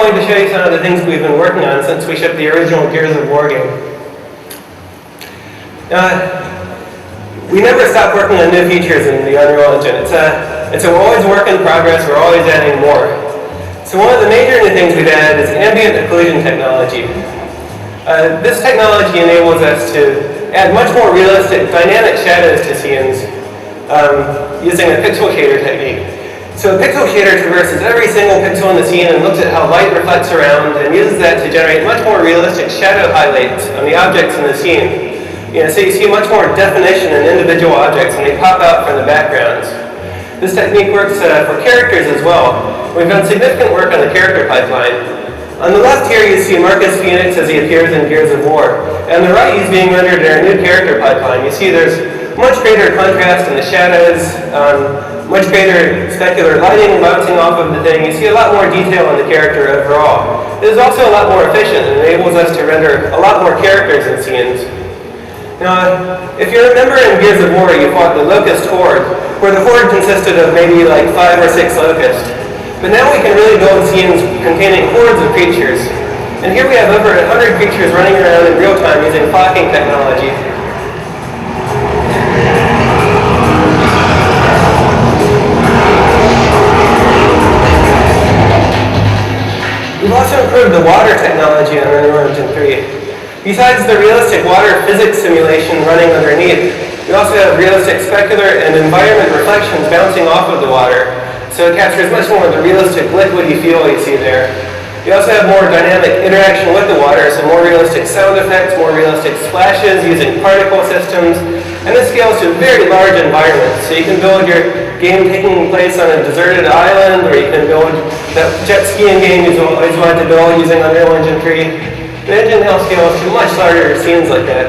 wanted to show you some of the things we've been working on since we shipped the original Gears of War game. We never stop working on new features in the Unreal Engine. It's always work in progress. We're always adding more. So one of the major new things we've added is ambient occlusion technology. This technology enables us to add much more realistic dynamic shadows to scenes using a pixel shader technique. So a pixel shader traverses every single pixel in the scene and looks at how light reflects around and uses that to generate much more realistic shadow highlights on the objects in the scene. So you see much more definition in individual objects and they pop out from the backgrounds. This technique works for characters as well. We've done significant work on the character pipeline. On the left here you see Marcus Phoenix as he appears in Gears of War. And on the right he's being rendered in our new character pipeline. You see there's much greater contrast in the shadows, much greater specular lighting bouncing off of the thing. You see a lot more detail in the character overall. It is also a lot more efficient and enables us to render a lot more characters in scenes. Now, if you remember in Gears of War, you fought the Locust Horde, where the Horde consisted of maybe like 5 or 6 locusts. But now we can really build scenes containing hordes of creatures. And here we have over 100 creatures running around in real time using flocking technology. We've also improved the water technology on Unreal Engine 3. Besides the realistic water physics simulation running underneath, we also have realistic specular and environment reflections bouncing off of the water, so it captures much more of the realistic liquidy feel you see there. We also have more dynamic interaction with the water, so more realistic sound effects, more realistic splashes using particle systems, and this scales to very large environments. So you can build your game taking place on a deserted island, or you can build that jet skiing game you've always wanted to build using Unreal Engine 3. The engine now scales to much larger scenes like that.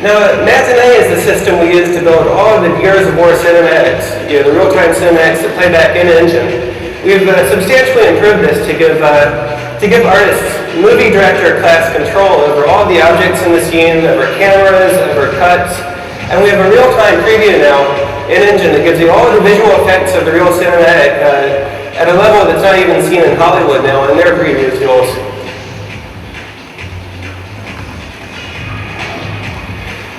Now, Matinee is the system we use to build all of the Gears of War cinematics, the real-time cinematics that play back in engine. We've substantially improved this to give artists movie director class control over all the objects in the scene, over cameras, over cuts, and we have a real-time preview now in engine that gives you all the visual effects of the real cinematic at a level that's not even seen in Hollywood now in their preview tools.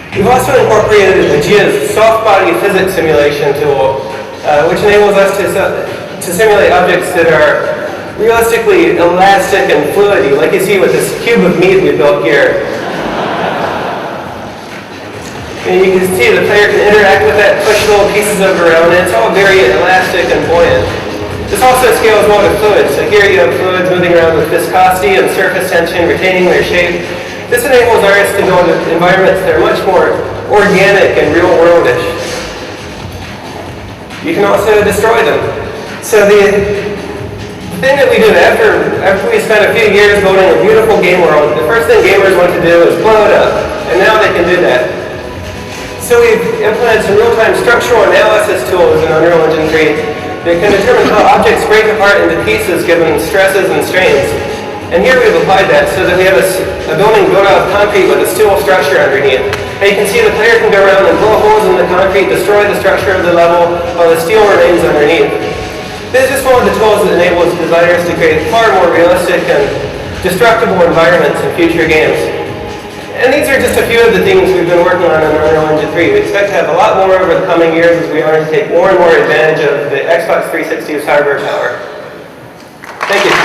We've also incorporated the GDC soft body physics simulation tool, which enables us to simulate objects that are realistically elastic and fluidy, like you see with this cube of meat we built here. And you can see the player can interact with that, push little pieces of it around, and it's all very elastic and buoyant. This also scales well to fluids. So here you have fluids moving around with viscosity and surface tension, retaining their shape. This enables artists to build environments that are much more organic and real-worldish. You can also destroy them. So the thing that we do after we spend a few years building a beautiful game world, the first thing gamers want to do is blow it up, and now they can do that. So we've implemented some real-time structural analysis tools in Unreal Engine 3 that can determine how objects break apart into pieces given stresses and strains. And here we've applied that so that we have a building built out of concrete with a steel structure underneath. And you can see the player can go around and blow holes in the concrete, destroy the structure of the level, while the steel remains underneath. This is just one of the tools that enables designers to create far more realistic and destructible environments in future games. And these are just a few of the things we've been working on in Unreal Engine 3. We expect to have a lot more over the coming years as we learn to take more and more advantage of the Xbox 360's hardware power. Thank you.